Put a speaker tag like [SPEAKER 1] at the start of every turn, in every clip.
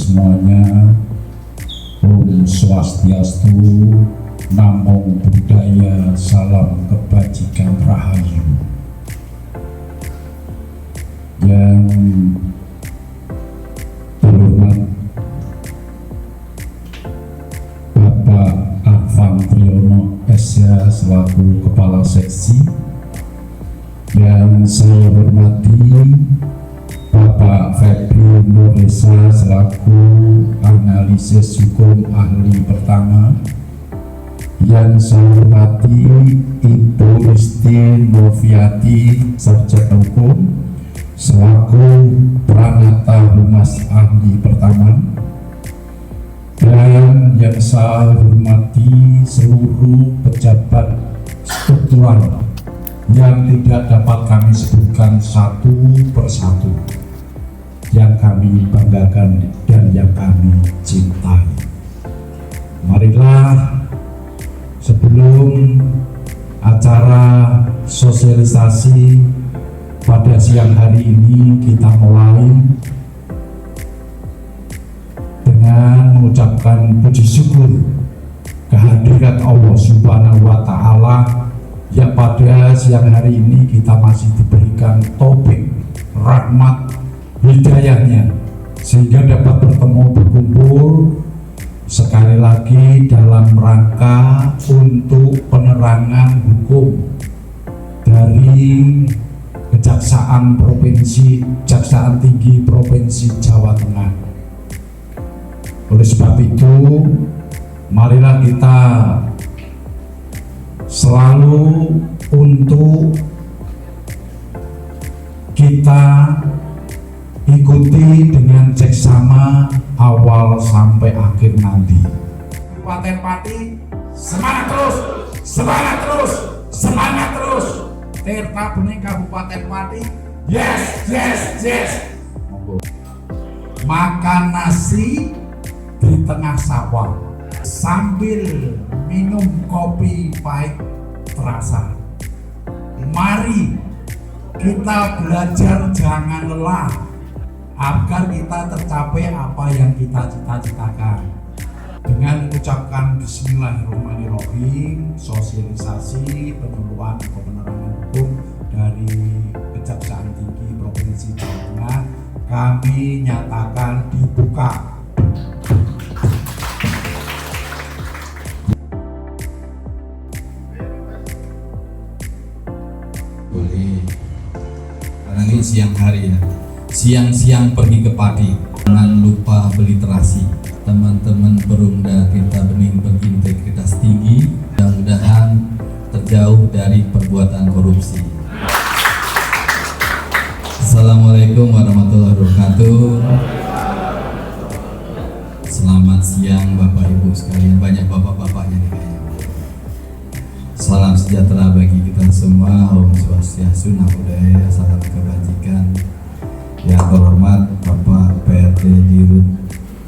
[SPEAKER 1] semuanya. Om Swastiastu, Namo Buddhaya, salam kebajikan rahayu. Yang terhormat Bapak Arfan Triyono SH selaku Kepala Seksi, yang saya hormati Bapak Febri Nuresa selaku analisis hukum ahli pertama, yang saya hormati Ibu Isti Noviati sarjana hukum selaku Pranata Humas ahli pertama, dan yang saya hormati seluruh pejabat struktural yang tidak dapat kami sebutkan satu persatu, yang kami banggakan dan yang kami cintai. Marilah sebelum acara sosialisasi pada siang hari ini kita mulai dengan mengucapkan puji syukur kehadirat Allah Subhanahu wa Ta'ala, yang pada siang hari ini kita masih diberikan taufik, rahmat, hidayahnya, sehingga dapat bertemu berkumpul sekali lagi dalam rangka untuk penerangan hukum dari Kejaksaan Tinggi Provinsi Jawa Tengah. Oleh sebab itu, marilah kita selalu untuk kita ikuti dengan seksama awal sampai akhir nanti. Kabupaten Pati, semangat terus, semangat terus, semangat terus. Tirta Bening Kabupaten Pati, yes, yes, yes. Makan nasi di tengah sawah sambil minum kopi pahit terasa. Mari kita belajar jangan lelah agar kita tercapai apa yang kita cita-citakan. Dengan mengucapkan Bismillahirrahmanirrahim, sosialisasi penyuluhan atau penerangan hukum dari Kejaksaan Tinggi Provinsi Jawa Tengah kami nyatakan dibuka.
[SPEAKER 2] Boleh, karena ini siang hari ya, siang-siang pergi ke Pati, jangan lupa beli terasi. Teman-teman Perumda Tirta Bening berintegritas tinggi, mudah-mudahan terjauh dari perbuatan korupsi. Assalamualaikum warahmatullahi wabarakatuh. Selamat siang Bapak Ibu sekalian, banyak bapak-bapaknya nih kayaknya. Salam sejahtera bagi kita semua. Om Swastiastu, Namo Buddhaya, salam kebajikan. Yang terhormat Bapak PRD Dirut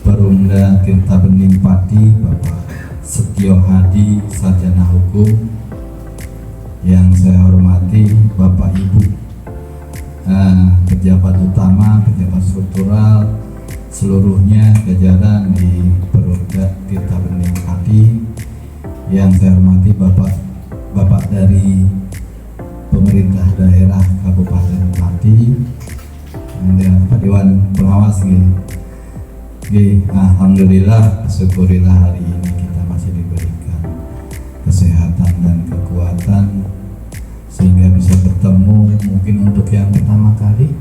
[SPEAKER 2] Perumda Tirta Bening Pati, Bapak Setio Hadi, sarjana hukum. Yang saya hormati Bapak Ibu pejabat utama, pejabat struktural, seluruhnya jajaran di Perumda Tirta Bening Pati. Yang saya hormati Bapak dari pemerintah daerah Kabupaten Pati, kemudian Pak Dewan Pengawas alhamdulillah, syukurilah hari ini kita masih diberikan kesehatan dan kekuatan sehingga bisa bertemu. Mungkin untuk yang pertama kali,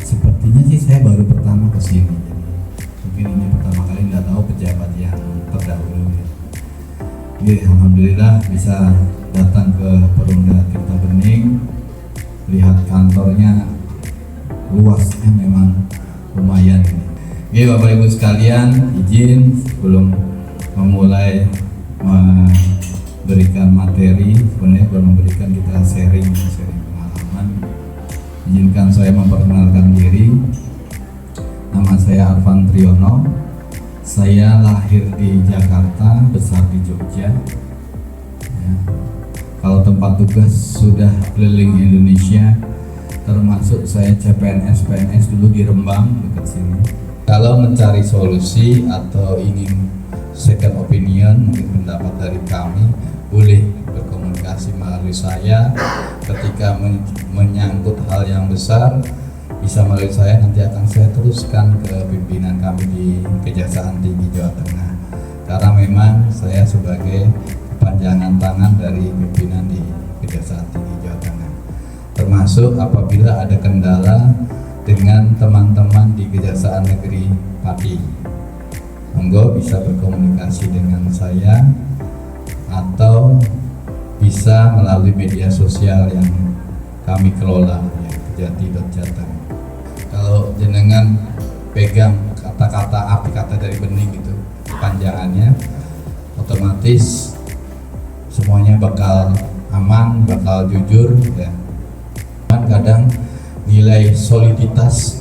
[SPEAKER 2] sepertinya sih saya baru pertama kesini, jadi mungkin ini pertama kali, nggak tahu pejabat yang terdahulu ya. Alhamdulillah bisa datang ke Perumda Tirta Bening, lihat kantornya luasnya memang lumayan. Bapak Ibu sekalian, izin sebelum memulai memberikan materi, sebenarnya belum memberikan, kita sharing pengalaman. Izinkan saya memperkenalkan diri. Nama saya Arfan Triyono. Saya lahir di Jakarta, besar di Jogja. Ya. Kalau tempat tugas sudah keliling Indonesia, termasuk saya CPNS PNS dulu di Rembang dekat sini. Kalau mencari solusi atau ingin second opinion, mungkin pendapat dari kami, boleh berkomunikasi melalui saya. Ketika menyangkut hal yang besar, bisa melalui saya, nanti akan saya teruskan ke pimpinan kami di Kejaksaan Tinggi Jawa Tengah. Karena memang saya sebagai kepanjangan tangan dari pimpinan di Kejaksaan Tinggi Jawa Tengah. Termasuk apabila ada kendala dengan teman-teman di Kejaksaan Negeri Pati, monggo bisa berkomunikasi dengan saya atau bisa melalui media sosial yang kami kelola, ya, kejati.jateng. Kalau jenengan pegang kata-kata arti kata dari bening itu panjangannya, otomatis semuanya bakal aman, bakal jujur, ya. Kadang nilai soliditas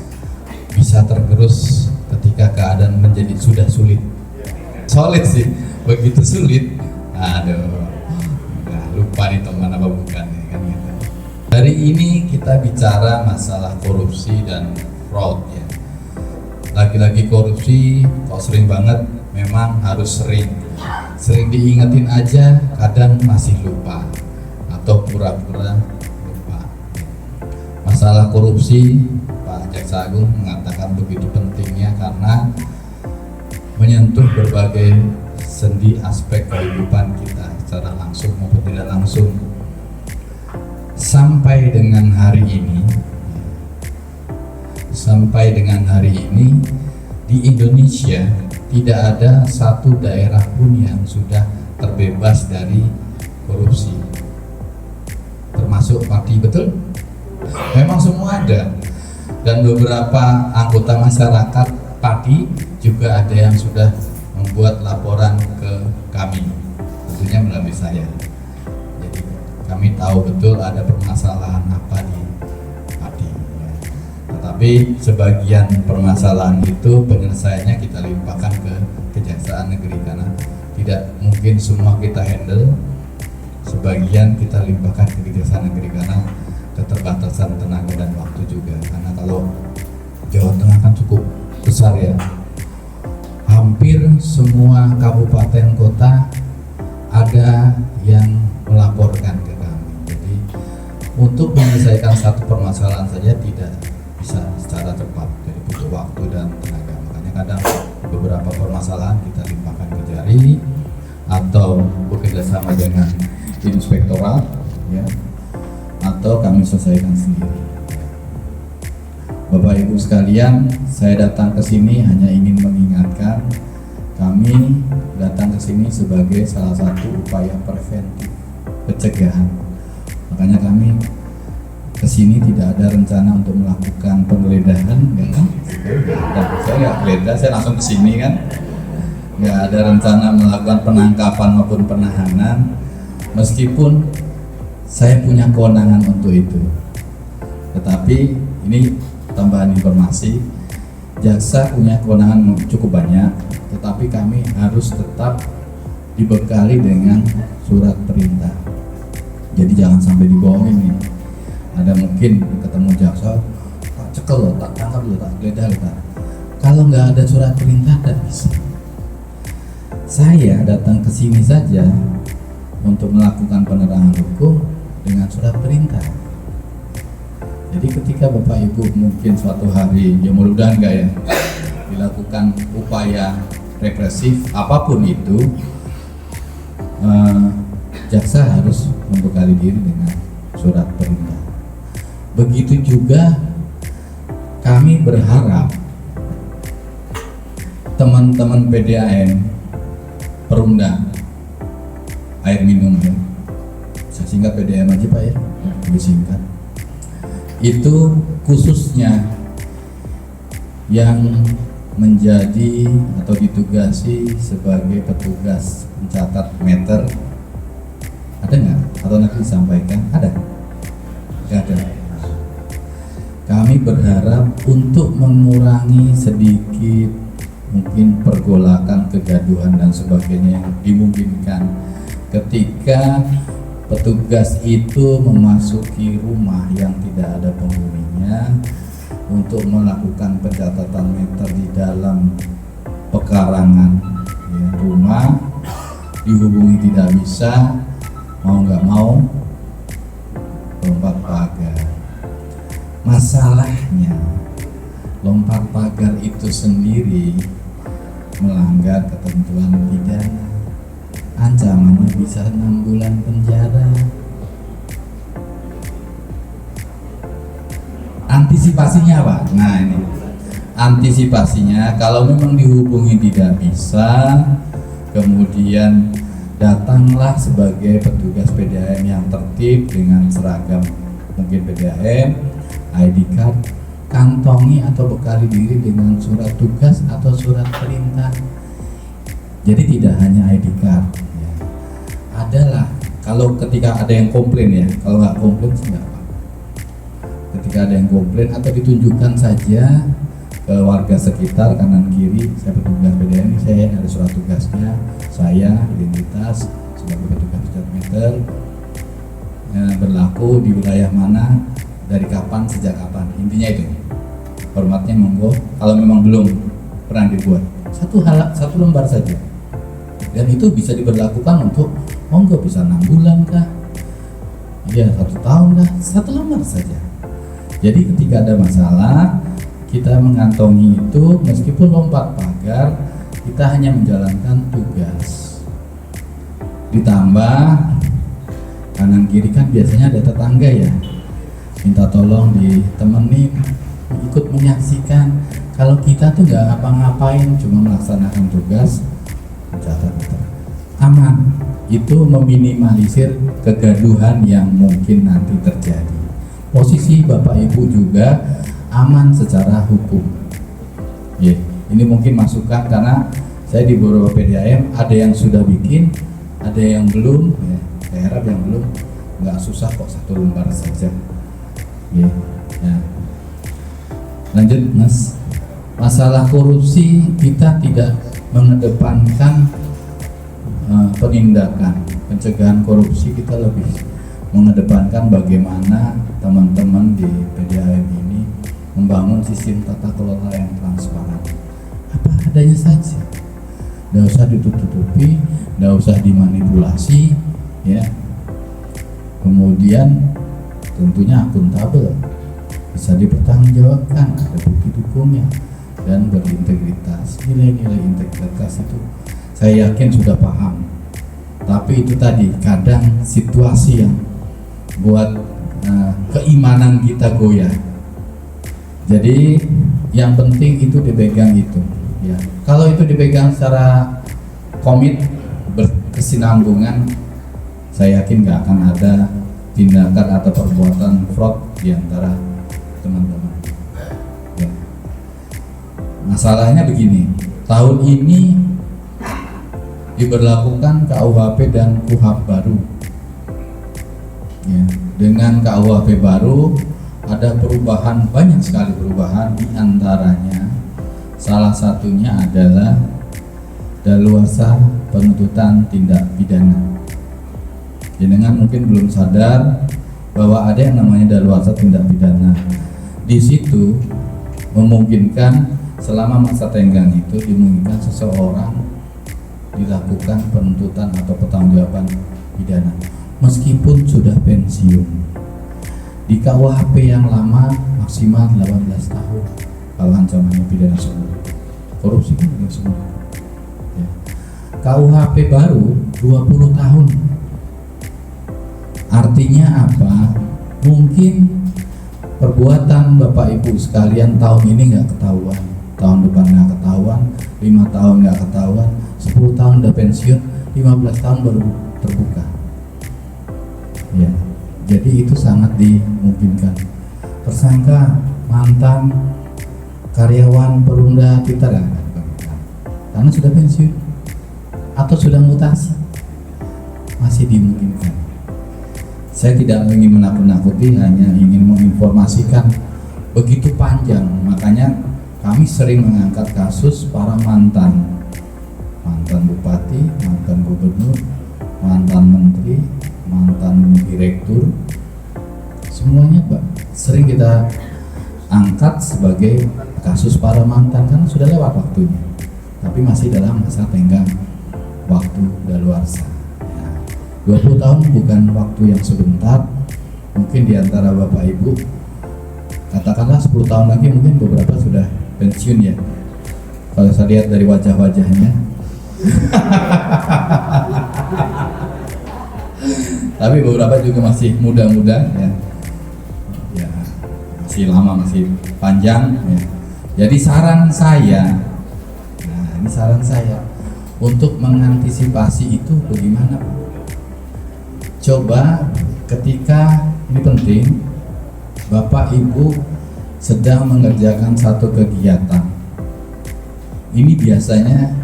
[SPEAKER 2] bisa tergerus ketika keadaan menjadi sudah sulit. Solid sih, begitu sulit, aduh, lupa nih teman apa bukan ya, kan gitu. Hari ini kita bicara masalah korupsi dan fraud, ya. Lagi-lagi korupsi kok sering banget, memang harus sering diingetin aja, kadang masih lupa atau pura-pura lupa. Masalah korupsi, Pak Jaksa Agung mengatakan begitu pentingnya karena menyentuh berbagai sendi aspek kehidupan kita secara langsung maupun tidak langsung. Sampai dengan hari ini di Indonesia tidak ada satu daerah pun yang sudah terbebas dari korupsi, termasuk Pati, betul? Memang semua ada, dan beberapa anggota masyarakat Pati juga ada yang sudah membuat laporan ke kami, tentunya melalui saya. Jadi kami tahu betul ada permasalahan apa di Pati, ya. Tetapi sebagian permasalahan itu penyelesaiannya kita limpahkan ke Kejaksaan Negeri karena tidak mungkin semua kita handle. Sebagian kita limpahkan ke Kejaksaan Negeri karena keterbatasan tenaga dan waktu juga. Karena kalau Jawa Tengah kan cukup besar, ya. Hampir semua kabupaten kota ada yang melaporkan ke kami. Jadi untuk menyelesaikan satu permasalahan saja tidak bisa secara cepat, jadi butuh waktu dan tenaga. Makanya kadang beberapa permasalahan kita limpahkan ke Jari atau bekerjasama dengan inspektorat, ya, atau kami selesaikan sendiri. Bapak Ibu sekalian, saya datang ke sini hanya ingin mengingatkan, kami datang ke sini sebagai salah satu upaya preventif, pencegahan. Makanya kami ke sini tidak ada rencana untuk melakukan penggeledahan, enggak. Saya nggak geledah, saya langsung ke sini kan. Nggak ada rencana melakukan penangkapan maupun penahanan, meskipun saya punya kewenangan untuk itu. Tetapi ini tambahan informasi, jaksa punya kewenangan cukup banyak, tetapi kami harus tetap dibekali dengan surat perintah. Jadi jangan sampai dibohongin nih. Ada mungkin ketemu jaksa, tak cekel loh, tak tangkap loh, tak geledah loh. Kalau nggak ada surat perintah, tidak bisa. Saya datang ke sini saja untuk melakukan penerangan hukum dengan surat perintah. Jadi ketika Bapak Ibu mungkin suatu hari, ya mudah-mudahan enggak ya, dilakukan upaya represif apapun itu, jaksa harus membekali diri dengan surat perintah. Begitu juga kami berharap teman-teman PDAM Perumda air minum, ya. Saya singkat PDAM aja Pak ya, lebih singkat. Itu khususnya yang menjadi atau ditugasi sebagai petugas pencatat meter, ada nggak? Atau nanti disampaikan? Ada? Nggak ada. Kami berharap untuk mengurangi sedikit mungkin pergolakan, kegaduhan dan sebagainya yang dimungkinkan ketika petugas itu memasuki rumah yang tidak ada penghuninya, untuk melakukan pencatatan meter di dalam pekarangan ya, rumah, dihubungi tidak bisa, mau nggak mau lompat pagar. Masalahnya lompat pagar itu sendiri melanggar ketentuan pidana, ancamannya bisa 6 bulan penjara. Antisipasinya apa? Nah ini antisipasinya, kalau memang dihubungi tidak bisa, kemudian datanglah sebagai petugas PDAM yang tertib dengan seragam, mungkin PDAM, ID card, kantongi atau bekali diri dengan surat tugas atau surat perintah. Jadi tidak hanya ID card ya. Adalah kalau ketika ada yang komplain ya, kalau nggak komplain sih nggak apa. Ketika ada yang komplain atau ditunjukkan saja ke warga sekitar kanan kiri, saya petugas PDAM, saya ada surat tugasnya, saya identitas sebagai petugas pencatat meter, berlaku di wilayah mana, dari kapan, sejak kapan, intinya itu. Formatnya monggo, kalau memang belum pernah dibuat satu lembar saja, dan itu bisa diberlakukan untuk monggo bisa 6 bulan kah, ya 1 tahun kah, 1 lembar saja. Jadi ketika ada masalah, kita mengantongi itu, meskipun lompat pagar, kita hanya menjalankan tugas. Ditambah kanan kiri kan biasanya ada tetangga ya, minta tolong ditemenin, ikut menyaksikan. Kalau kita tuh nggak ngapa-ngapain, cuma melaksanakan tugas, mencatat aman. Itu meminimalisir kegaduhan yang mungkin nanti terjadi. Posisi Bapak Ibu juga aman secara hukum. Ya, ini mungkin masukan karena saya di beberapa PDAM ada yang sudah bikin, ada yang belum. Ya, saya harap yang belum nggak susah kok, 1 lembar saja. Ya, ya. Lanjut Mas. Masalah korupsi kita tidak mengedepankan penindakan, pencegahan korupsi, kita lebih mengedepankan bagaimana teman-teman di PDAM ini membangun sistem tata kelola yang transparan. Apa adanya saja, tidak usah ditutup-tutupi, tidak usah dimanipulasi, ya. Kemudian tentunya akuntabel, bisa dipertanggungjawabkan, ada bukti dukungnya, dan berintegritas. Nilai-nilai integritas itu saya yakin sudah paham. Tapi itu tadi kadang situasi yang buat keimanan kita goyah. Jadi yang penting itu dipegang itu ya. Kalau itu dipegang secara komit, berkesinambungan, saya yakin nggak akan ada tindakan atau perbuatan fraud di antara teman-teman ya. Masalahnya begini, tahun ini diberlakukan KUHP dan KUHP baru ya. Dengan KUHP baru ada perubahan, banyak sekali perubahan, di antaranya salah satunya adalah daluarsa penuntutan tindak pidana. Jenengan mungkin belum sadar bahwa ada yang namanya daluarsa tindak pidana. Di situ memungkinkan selama masa tenggang itu dimungkinkan seseorang dilakukan penuntutan atau pertanggungjawaban pidana meskipun sudah pensiun. Di KUHP yang lama maksimal 18 tahun kalau ancamannya pidana seumur. Korupsi kan pidana seumur ya. KUHP baru 20 tahun. Artinya apa? Mungkin perbuatan Bapak Ibu sekalian tahun ini nggak ketahuan, tahun depan nggak ketahuan, 5 tahun nggak ketahuan, 10 tahun udah pensiun, 15 tahun baru terbuka ya. Jadi itu sangat dimungkinkan. Tersangka mantan karyawan Perumda Tirta karena sudah pensiun atau sudah mutasi, masih dimungkinkan. Saya tidak ingin menakut-nakuti, hanya ingin menginformasikan. Begitu panjang, makanya kami sering mengangkat kasus para mantan bupati, mantan gubernur, mantan menteri, mantan direktur, semuanya Pak sering kita angkat sebagai kasus para mantan, kan sudah lewat waktunya, tapi masih dalam masa tenggang waktu daluarsa. 20 tahun bukan waktu yang sebentar. Mungkin diantara Bapak Ibu, katakanlah 10 tahun lagi mungkin beberapa sudah pensiun ya, kalau saya lihat dari wajah-wajahnya. Tapi beberapa juga masih muda-muda ya, ya masih lama, masih panjang ya. Jadi saran saya, nah ini saran saya, untuk mengantisipasi itu bagaimana? Coba ketika, ini penting, Bapak Ibu sedang mengerjakan satu kegiatan. Ini biasanya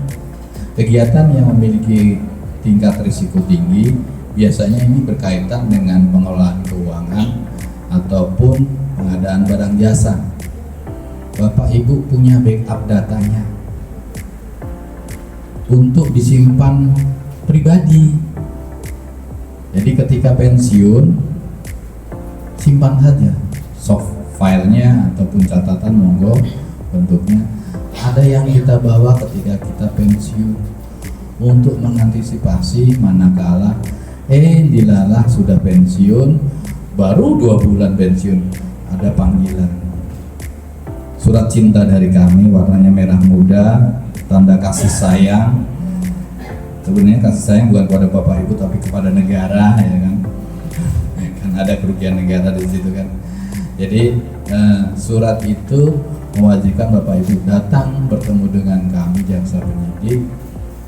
[SPEAKER 2] kegiatan yang memiliki tingkat risiko tinggi, biasanya ini berkaitan dengan pengelolaan keuangan ataupun pengadaan barang jasa. Bapak Ibu punya backup datanya untuk disimpan pribadi. Jadi ketika pensiun, simpan saja soft filenya ataupun catatan, monggo bentuknya. Ada yang kita bawa ketika kita pensiun untuk mengantisipasi manakala dilalah sudah pensiun, baru 2 bulan pensiun ada panggilan surat cinta dari kami, warnanya merah muda, tanda kasih sayang. Sebenarnya kasih sayang bukan kepada Bapak Ibu tapi kepada negara, ya kan? Kan ada kerugian negara di situ kan. Jadi surat itu mewajibkan Bapak Ibu datang bertemu dengan kami jaksa penyidik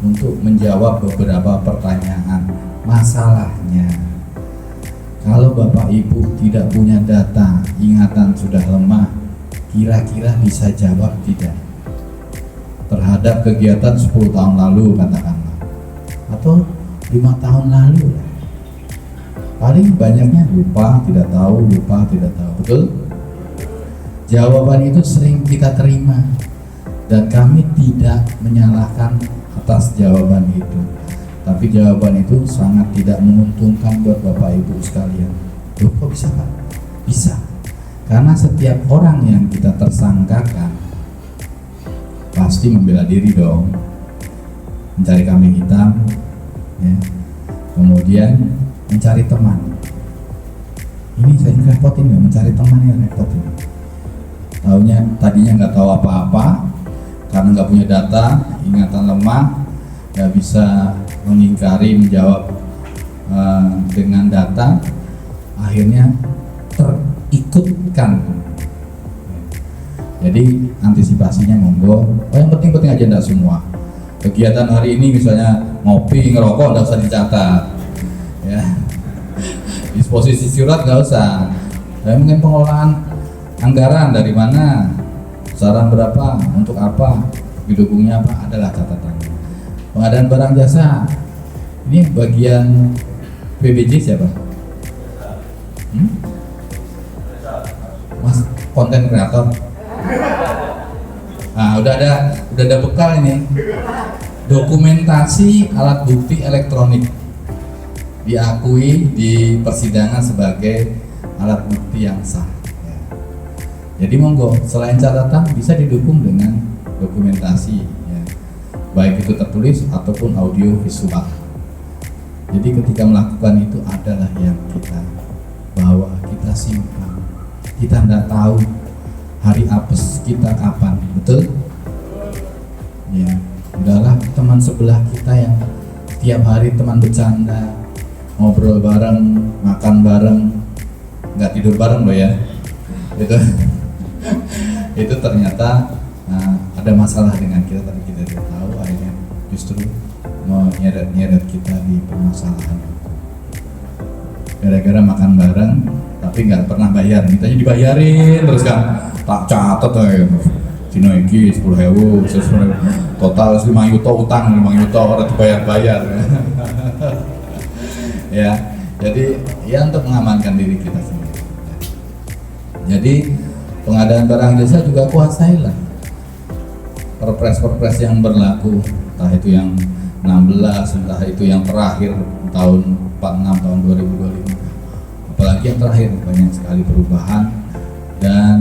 [SPEAKER 2] untuk menjawab beberapa pertanyaan. Masalahnya, kalau Bapak Ibu tidak punya data, ingatan sudah lemah, kira-kira bisa jawab tidak terhadap kegiatan 10 tahun lalu katakanlah, atau 5 tahun lalu. Paling banyaknya lupa, tidak tahu, lupa, tidak tahu. Betul? Jawaban itu sering kita terima dan kami tidak menyalahkan atas jawaban itu, tapi jawaban itu sangat tidak menguntungkan buat Bapak Ibu sekalian. Loh, kok bisa Pak? Bisa, karena setiap orang yang kita tersangkakan pasti membela diri dong, mencari kambing hitam ya. Kemudian mencari teman. Ini saya repotin ya, mencari teman yang repotin. Tadinya nggak tahu apa-apa karena nggak punya data, ingatan lemah, nggak bisa mengingkari, menjawab dengan data, akhirnya terikutkan. Jadi antisipasinya monggo. Yang penting-penting aja enggak semua. Kegiatan hari ini misalnya ngopi, ngerokok nggak usah dicatat. Ya. Disposisi surat nggak usah. Mungkin pengelolaan anggaran dari mana, saran berapa, untuk apa, didukungnya apa, adalah catatan. Pengadaan barang jasa, ini bagian PBJ siapa? Mas konten kreator. Nah, udah ada bekal ini. Dokumentasi alat bukti elektronik diakui di persidangan sebagai alat bukti yang sah. Jadi monggo, selain catatan bisa didukung dengan dokumentasi ya, baik itu tertulis ataupun audio visual. Jadi ketika melakukan itu adalah yang kita bawa, kita simpan. Kita tidak tahu hari apes kita kapan, betul? Ya, udahlah teman sebelah kita yang tiap hari teman bercanda, ngobrol bareng, makan bareng, nggak tidur bareng loh ya, gitu. Itu ternyata ada masalah dengan kita tapi kita tidak tahu, akhirnya justru menyeret kita di permasalahan gara-gara makan bareng tapi nggak pernah bayar, mintanya dibayarin terus kan, tak catat ya Cino iki 10.000 total 5 juta utang 5 juta orang dibayar ya. Jadi ya untuk mengamankan diri kita sendiri. Jadi pengadaan barang jasa juga kuasailah perpres yang berlaku, entah itu yang 16, entah itu yang terakhir tahun 46 tahun 2025, apalagi yang terakhir banyak sekali perubahan dan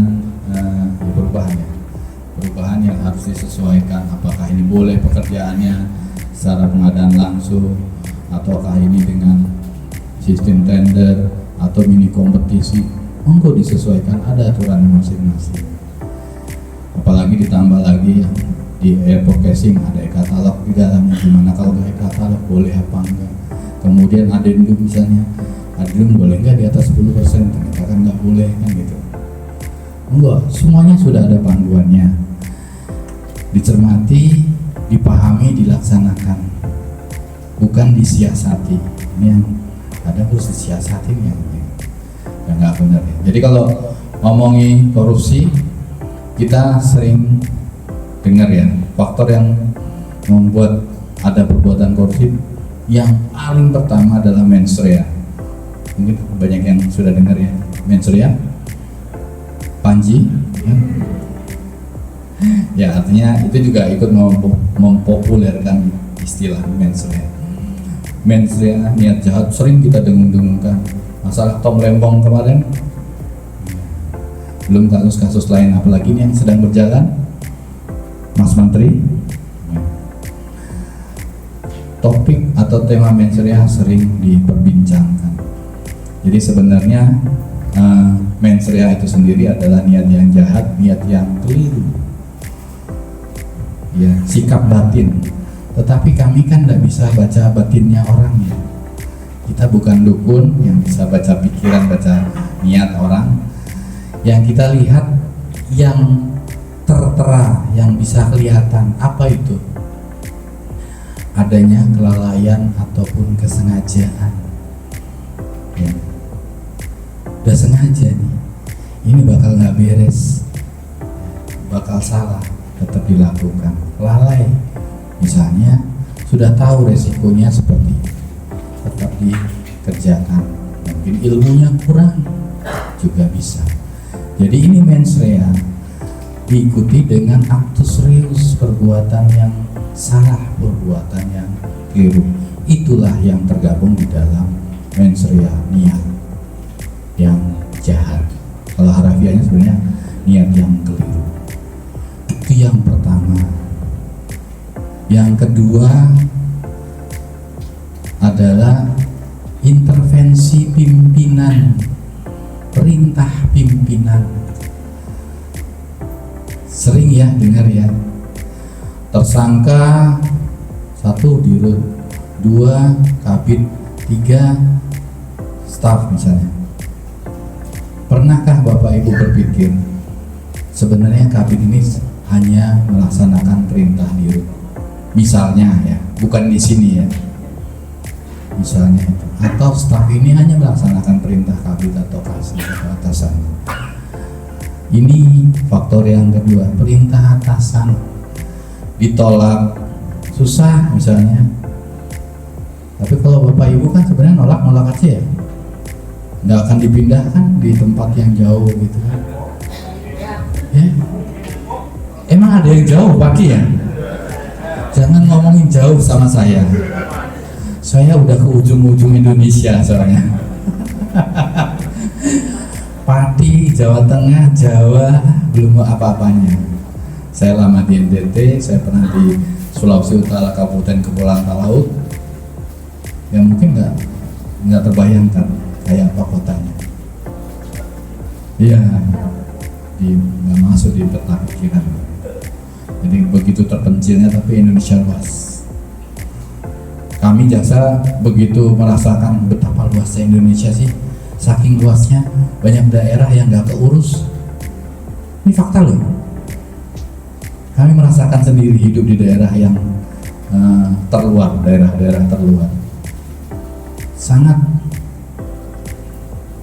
[SPEAKER 2] harus disesuaikan, apakah ini boleh pekerjaannya secara pengadaan langsung ataukah ini dengan sistem tender atau mini kompetisi. Monggo disesuaikan, ada aturan masing-masing. Apalagi ditambah lagi ya, di e-forecasting ada e-katalog di dalamnya, gimana kalau e-katalog boleh apa enggak. Kemudian adendum misalnya, adendum boleh nggak di atas 10%, ternyata kan nggak boleh kan gitu. Enggak, semuanya sudah ada panduannya. Dicermati, dipahami, dilaksanakan, bukan disiasati. Ini yang ada harus disiasati ya nggak benar ya. Jadi kalau ngomongin korupsi, kita sering dengar ya, faktor yang membuat ada perbuatan korupsi yang paling pertama adalah mens rea. Mungkin banyak yang sudah dengar ya, mens rea, Panji ya. Ya artinya itu juga ikut mempopulerkan istilah mens rea. Mens rea, niat jahat, sering kita dengung-dengungkan. Masalah Tom Lembong kemarin, belum kasus-kasus lain, apalagi ini yang sedang berjalan, Mas Menteri. Topik atau tema mens rea sering diperbincangkan. Jadi sebenarnya mens rea itu sendiri adalah niat yang jahat, niat yang keliru, ya, sikap batin. Tetapi kami kan tidak bisa baca batinnya orang ya. Kita bukan dukun yang bisa baca pikiran, baca niat orang. Yang kita lihat yang tertera, yang bisa kelihatan, apa itu? Adanya kelalaian ataupun kesengajaan. Ya. Udah sengaja nih, ini bakal nggak beres, bakal salah, tetap dilakukan. Lalai, misalnya sudah tahu resikonya seperti itu, tetap dikerjakan. Mungkin ilmunya kurang, juga bisa. Jadi ini mens rea diikuti dengan actus reus, perbuatan yang salah, perbuatan yang keliru. Itulah yang tergabung di dalam mens rea, niat yang jahat. Kalau harafiahnya sebenarnya niat yang keliru. Itu yang pertama. Yang kedua adalah intervensi pimpinan, perintah pimpinan. Sering ya dengar ya, tersangka 1 dirut, 2 kabit, 3 staf misalnya. Pernahkah Bapak Ibu berpikir sebenarnya kabit ini hanya melaksanakan perintah dirut? Misalnya ya, bukan di sini ya. Misalnya itu. Atau staf ini hanya melaksanakan perintah kabit atau kasih atau atasan. Ini faktor yang kedua, perintah atasan ditolak susah misalnya. Tapi kalau Bapak Ibu kan sebenarnya nolak aja ya, nggak akan dipindahkan di tempat yang jauh gitu kan ya. Emang ada yang jauh Pak Ki ya? Jangan ngomongin jauh sama saya udah ke ujung-ujung Indonesia soalnya. Pati, Jawa Tengah, Jawa, belum apa-apanya. Saya lama di NTT, saya pernah di Sulawesi Utara, Kabupaten Kepulauan Talaut, yang mungkin nggak terbayangkan kayak apa kotanya. Iya, nggak masuk di peta pikiran. Jadi begitu terpencilnya, tapi Indonesia luas. Kami jaksa begitu merasakan betapa luasnya Indonesia sih. Saking luasnya, banyak daerah yang nggak keurus. Ini fakta loh. Kami merasakan sendiri hidup di daerah yang terluar, daerah-daerah terluar. Sangat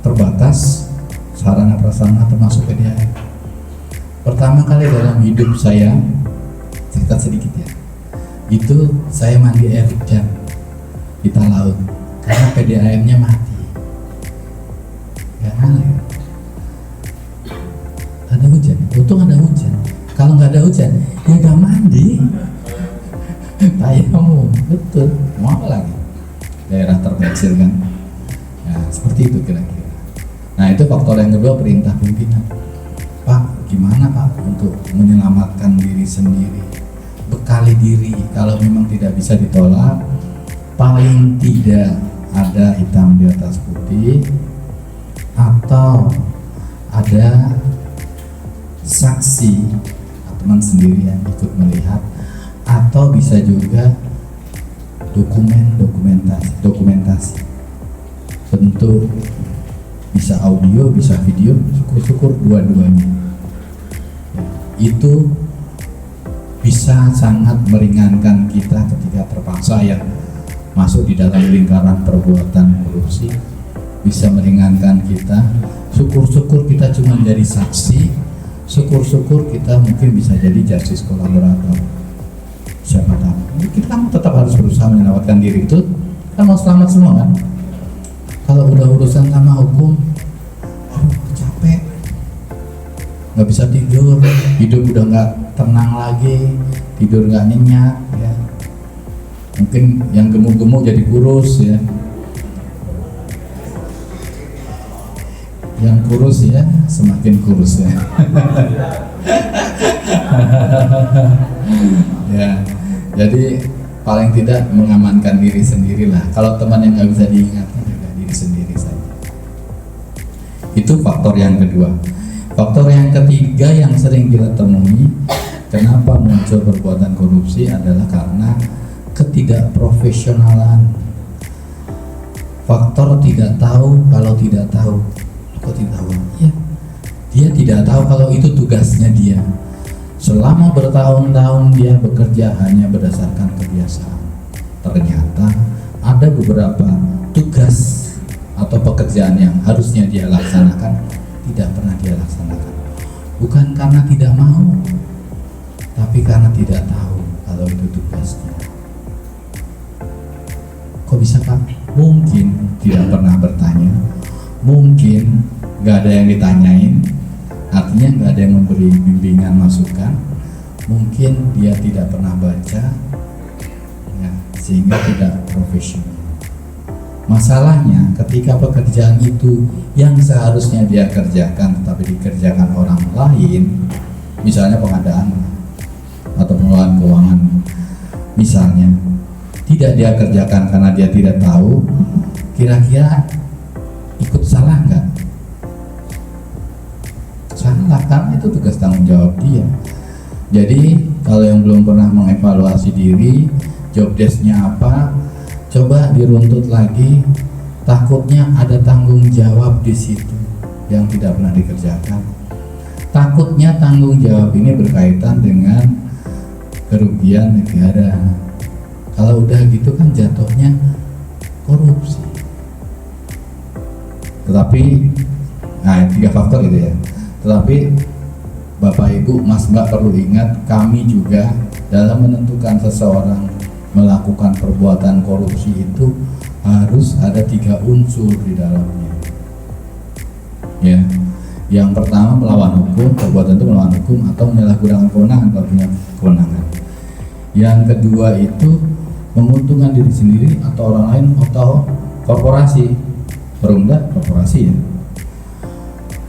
[SPEAKER 2] terbatas sarana prasarana termasuk PDAM. Pertama kali dalam hidup saya, cerita sedikit ya, itu saya mandi air hujan di Talaut karena PDAM-nya mati. Karena ada hujan, untung ada hujan. Kalau nggak ada hujan, ya nggak mandi. Tayamu, betul. Mau apa lagi? Daerah terpencil kan. Nah, seperti itu kira-kira. Nah, itu faktor yang kedua, perintah pimpinan. Pak, gimana Pak? untuk menyelamatkan diri sendiri, bekali diri. Kalau memang tidak bisa ditolak, paling tidak ada hitam di atas putih, atau ada saksi teman sendiri yang ikut melihat, atau bisa juga dokumentasi bentuk, bisa audio, bisa video, syukur-syukur dua-duanya. Itu bisa sangat meringankan kita ketika terpaksa ya masuk di dalam lingkaran perbuatan korupsi, bisa meringankan kita. Syukur-syukur kita cuma jadi saksi, syukur-syukur kita mungkin bisa jadi justice kolaborator. Siapa tahu kita kan tetap harus berusaha menyelamatkan diri, itu kan mau selamat semua kan. Kalau udah urusan sama hukum, capek, nggak bisa tidur, hidup udah nggak tenang lagi, tidur nggak nyenyak ya. Mungkin yang gemuk-gemuk jadi kurus ya, yang kurus ya semakin kurus ya. Ya, jadi paling tidak mengamankan diri sendiri lah. Kalau teman yang nggak bisa diingatkan, juga diri sendiri saja. Itu faktor yang kedua. Faktor yang ketiga yang sering kita temui, kenapa muncul perbuatan korupsi adalah karena ketidakprofesionalan. Faktor tidak tahu kalau tidak tahu. Kok tidak tahu? Ya, dia tidak tahu kalau itu tugasnya dia. Selama bertahun-tahun dia bekerja hanya berdasarkan kebiasaan. Ternyata ada beberapa tugas atau pekerjaan yang harusnya dia laksanakan tidak pernah dia laksanakan. Bukan karena tidak mau, tapi karena tidak tahu kalau itu tugasnya. Kok bisa Pak? Mungkin tidak pernah bertanya, mungkin nggak ada yang ditanyain, artinya nggak ada yang memberi bimbingan masukan, mungkin dia tidak pernah baca ya, sehingga tidak profesional. Masalahnya ketika pekerjaan itu yang seharusnya dia kerjakan tetapi dikerjakan orang lain, misalnya pengadaan atau pengelolaan keuangan misalnya, tidak dia kerjakan karena dia tidak tahu, kira-kira ikut salah nggak? Salah, karena itu tugas tanggung jawab dia. Jadi kalau yang belum pernah mengevaluasi diri, job desk-nya apa, coba diruntut lagi. Takutnya ada tanggung jawab di situ yang tidak pernah dikerjakan. Takutnya tanggung jawab ini berkaitan dengan kerugian negara. Kalau udah gitu kan jatuhnya korupsi. Tetapi, nah 3 faktor gitu ya. Tetapi Bapak Ibu, Mas Mbak perlu ingat, kami juga dalam menentukan seseorang melakukan perbuatan korupsi itu harus ada 3 unsur di dalamnya. Ya, yang pertama melawan hukum, perbuatan itu melawan hukum atau menyalahgunakan kewenangan kalau punya kewenangan. Yang kedua itu menguntungkan diri sendiri atau orang lain atau korporasi, perumda korporasi ya.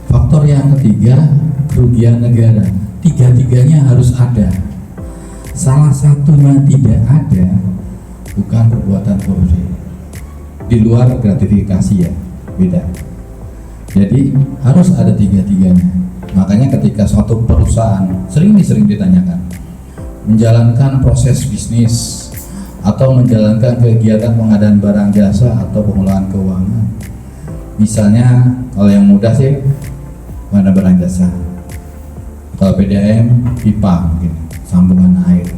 [SPEAKER 2] Faktor yang ketiga kerugian negara. Tiga-tiganya harus ada. Salah satunya tidak ada, bukan perbuatan korupsi. Di luar gratifikasi ya, beda. Jadi harus ada tiga-tiganya. Makanya ketika suatu perusahaan sering ditanyakan, menjalankan proses bisnis atau menjalankan kegiatan pengadaan barang jasa atau pengelolaan keuangan. Misalnya kalau yang mudah sih mana barang jasa. Kalau PDAM pipa mungkin, sambungan air.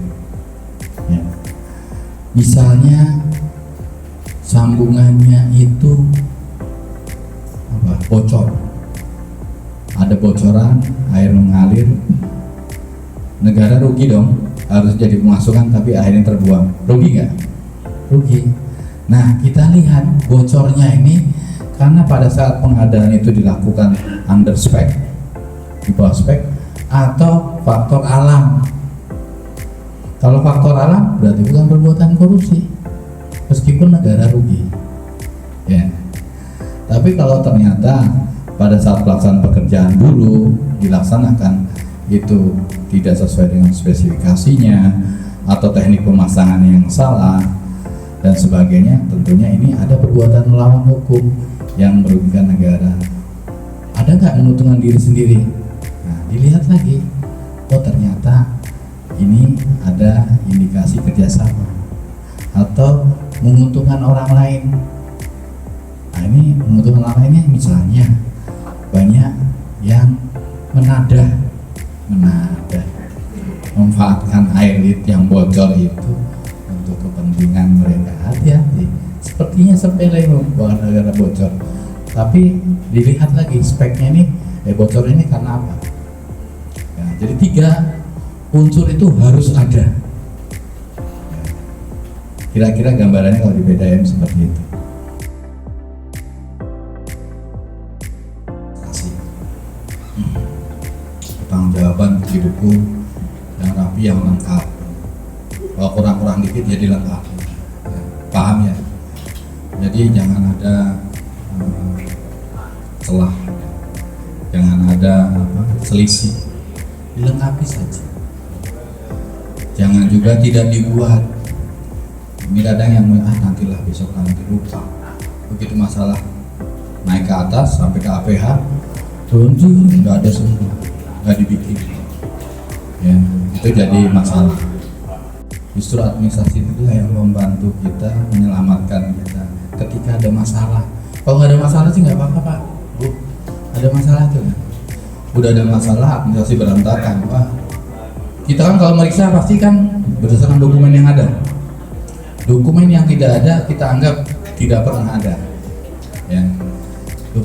[SPEAKER 2] Ya. Misalnya sambungannya itu bocor, ada bocoran, air mengalir, negara rugi dong, harus jadi pemasukan tapi akhirnya terbuang, rugi nggak? Rugi. Nah kita lihat bocornya ini karena pada saat pengadaan itu dilakukan under spec, di bawah spec, atau faktor alam. Kalau faktor alam berarti bukan perbuatan korupsi, meskipun negara rugi. Ya. Tapi kalau ternyata pada saat pelaksanaan pekerjaan dulu dilaksanakan itu tidak sesuai dengan spesifikasinya atau teknik pemasangan yang salah dan sebagainya, tentunya ini ada perbuatan melawan hukum yang merugikan negara. Ada nggak menguntungkan diri sendiri? Nah, dilihat lagi, oh ternyata ini ada indikasi kerjasama atau menguntungkan orang lain. Nah, ini menguntungkan orang lainnya misalnya banyak yang menadah memanfaatkan air yang bocor itu untuk kepentingan mereka. Hati-hati, sepertinya sepele bahwa negara bocor, tapi dilihat lagi speknya ini, bocor ini karena apa ya, jadi 3 unsur itu harus ada. Kira-kira gambarannya kalau di PDAM seperti itu. Pertanggungjawaban hidupku yang rapi, yang lengkap. Kalau kurang-kurang dikit jadi lengkap. Paham ya? Jadi jangan ada celah, jangan ada selisih, dilengkapi saja. Jangan juga tidak dibuat. Ini kadang yang nantilah besok, nanti lupa. Begitu masalah naik ke atas sampai ke APH, tunjuk nggak ada semua, nggak dibikin. Ya, itu jadi masalah. Justru administrasi itu yang membantu kita, menyelamatkan kita ketika ada masalah. Kalau nggak ada masalah sih nggak apa-apa Pak, Bu. Ada masalah tuh kan? Udah ada masalah, administrasi berantakan. Wah, kita kan kalau meriksa pasti kan berdasarkan dokumen yang ada. Dokumen yang tidak ada kita anggap tidak pernah ada. Ya,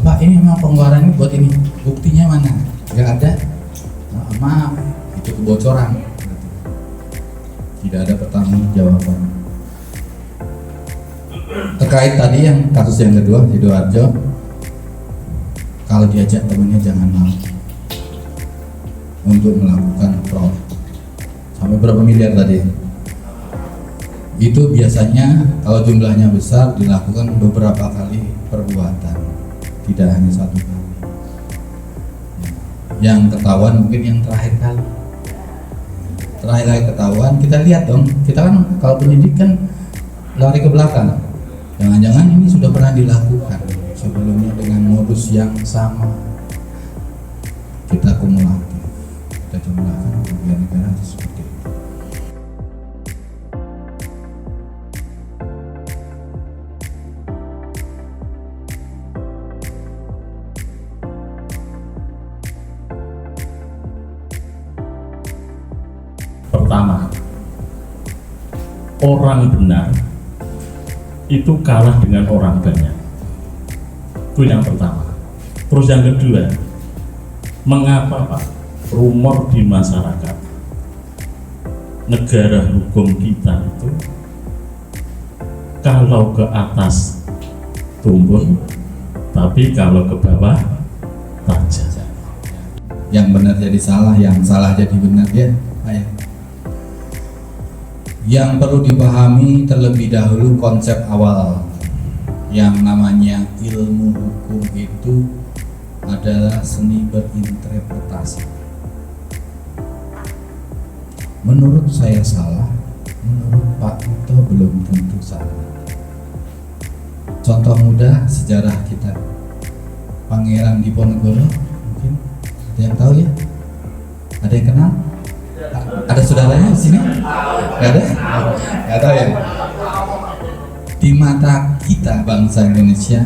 [SPEAKER 2] Pak ini memang pengeluaran ini buat ini, buktinya mana? Nggak ada. Maaf, itu kebocoran. Tidak ada pertanggungjawaban. Terkait tadi yang kasus yang kedua Sidoarjo, kalau diajak temennya jangan mau untuk melakukan fraud. Sampai berapa miliar tadi? Itu biasanya kalau jumlahnya besar dilakukan beberapa kali perbuatan, tidak hanya 1 kali. Yang ketahuan mungkin yang terakhir kali ketahuan, kita lihat dong, kita kan kalau penyidik kan lari ke belakang, jangan-jangan ini sudah pernah dilakukan sebelumnya dengan modus yang sama. Kita kumulatif, kita jumlahkan kerugian negara seperti itu.
[SPEAKER 3] Pertama, orang benar itu kalah dengan orang banyak. Itu yang pertama. Terus yang kedua, mengapa Pak rumor di masyarakat negara hukum kita itu kalau ke atas tumpul, tapi kalau ke bawah tajam.
[SPEAKER 2] Yang benar jadi salah, yang salah jadi benar ya, Pak ya. Yang perlu dipahami terlebih dahulu konsep awal yang namanya ilmu hukum itu adalah seni berinterpretasi. Menurut saya salah, menurut Pak Uto belum tentu salah. Contoh mudah sejarah kita, Pangeran Diponegoro, mungkin ada yang tahu ya? Ada yang kenal? Ada saudaranya di sini? Gak ada? Gak tahu ya? Di mata kita bangsa Indonesia,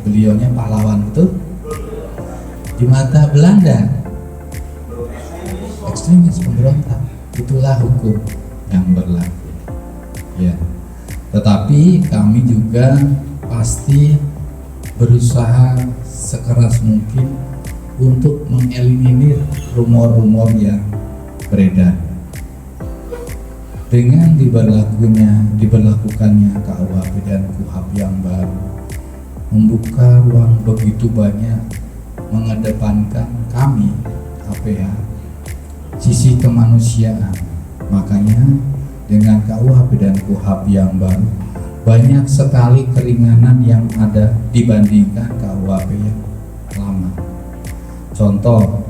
[SPEAKER 2] beliaunya pahlawan, betul? Di mata Belanda, ekstremis, pemberontak. Itulah hukum yang berlaku. Ya. Tetapi kami juga pasti berusaha sekeras mungkin untuk mengeliminir rumor-rumor yang beredar. Dengan diberlakukannya KUHP dan KUHP yang baru membuka ruang begitu banyak, mengedepankan kami APH sisi kemanusiaan. Makanya dengan KUHP dan KUHP yang baru banyak sekali keringanan yang ada dibandingkan KUHP yang lama. Contoh,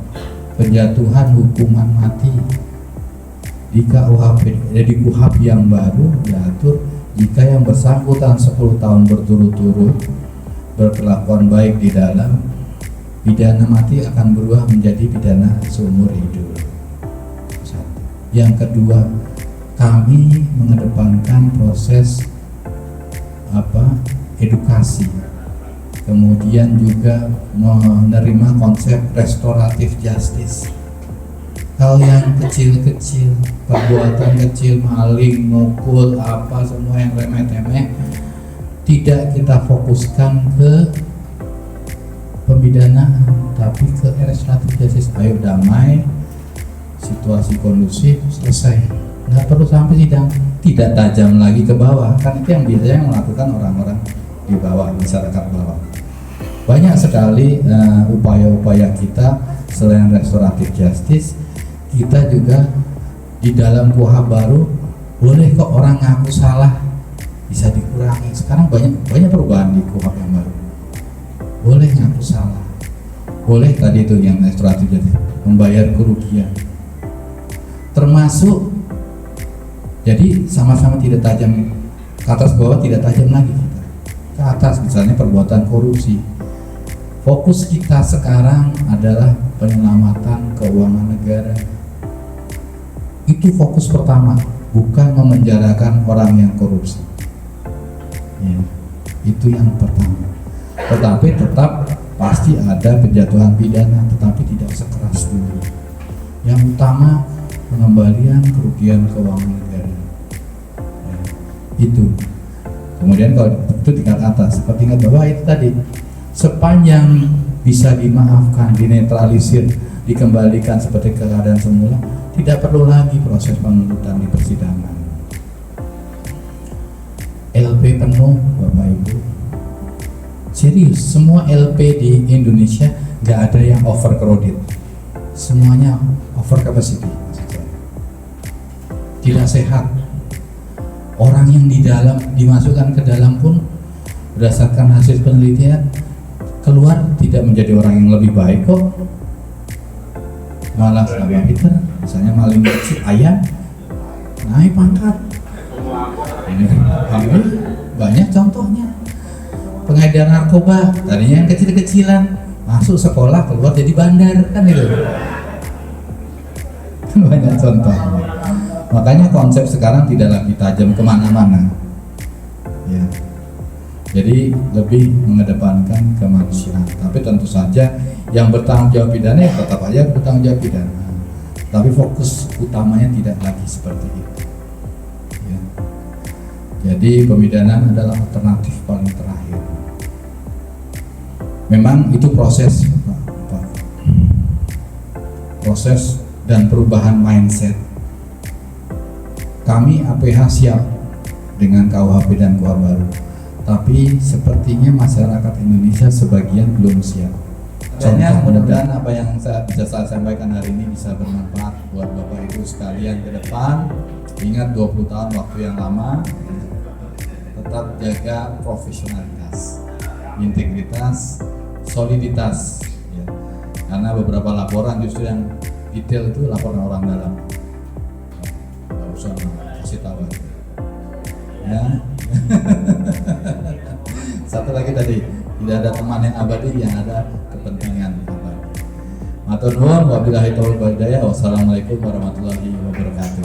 [SPEAKER 2] penjatuhan hukuman mati di KUHP, di KUHP yang baru diatur jika yang bersangkutan 10 tahun berturut-turut berkelakuan baik di dalam, pidana mati akan berubah menjadi pidana seumur hidup. Satu. Yang kedua, kami mengedepankan proses edukasi, kemudian juga menerima konsep restoratif justice. Hal yang kecil-kecil, perbuatan kecil, maling, mukul, semua yang remeh-temeh, tidak kita fokuskan ke pemidanaan, tapi ke restoratif justice. Ayo damai, situasi kondusif, selesai. Nggak perlu sampai sidang, tidak tajam lagi ke bawah, kan itu yang biasanya melakukan orang-orang di bawah, masyarakat bawah. Banyak sekali upaya-upaya kita selain restoratif justice, kita juga di dalam KUHP baru boleh kok orang ngaku salah bisa dikurangi. Sekarang banyak perubahan di KUHP yang baru. Boleh ngaku salah, boleh tadi itu yang restoratif justice, membayar kerugian, termasuk jadi sama-sama tidak tajam ke atas bawah, tidak tajam lagi kita ke atas, misalnya perbuatan korupsi. Fokus kita sekarang adalah penyelamatan keuangan negara. Itu fokus pertama, bukan memenjarakan orang yang korupsi. Ya, itu yang pertama. Tetapi tetap pasti ada penjatuhan pidana, tetapi tidak sekeras dulu. Yang utama pengembalian kerugian keuangan negara. Ya, itu. Kemudian kalau itu tingkat atas, tingkat bawah itu tadi. Sepanjang bisa dimaafkan, dinetralisir, dikembalikan seperti keadaan semula, tidak perlu lagi proses penuntutan di persidangan. LP penuh, Bapak Ibu. Serius, semua LP di Indonesia nggak ada yang overcrowded, semuanya over capacity. Tidak sehat. Orang yang di dalam dimasukkan ke dalam pun berdasarkan hasil penelitian keluar tidak menjadi orang yang lebih baik kok, malah sama Peter, misalnya maling kecil ayam naik pangkat. Ini banyak contohnya. Pengedar narkoba tadinya yang kecil-kecilan masuk sekolah keluar jadi bandar, kan itu. Banyak contohnya. Makanya konsep sekarang tidak lagi tajam kemana-mana. Ya. Jadi lebih mengedepankan kemanusiaan. Tapi tentu saja yang bertanggung jawab pidana ya tetap aja bertanggung jawab pidana. Tapi fokus utamanya tidak lagi seperti itu. Ya. Jadi pemidanaan adalah alternatif paling terakhir. Memang itu proses, proses dan perubahan mindset. Kami APH siap dengan KUHP dan KUHP baru. Tapi sepertinya masyarakat Indonesia sebagian belum siap. Contoh, mudah-mudahan apa yang bisa saya sampaikan hari ini bisa bermanfaat buat Bapak Ibu sekalian ke depan. Ingat 20 tahun waktu yang lama, tetap jaga profesionalitas, integritas, soliditas. Ya. Karena beberapa laporan justru yang detail itu laporan orang dalam. Nggak usah kasih tahu. Ya. Satu lagi tadi, tidak ada teman yang abadi, yang ada kepentingan abadi. Matur nuwun, wabillahi taufiq wal hidayah. Wassalamualaikum warahmatullahi wabarakatuh.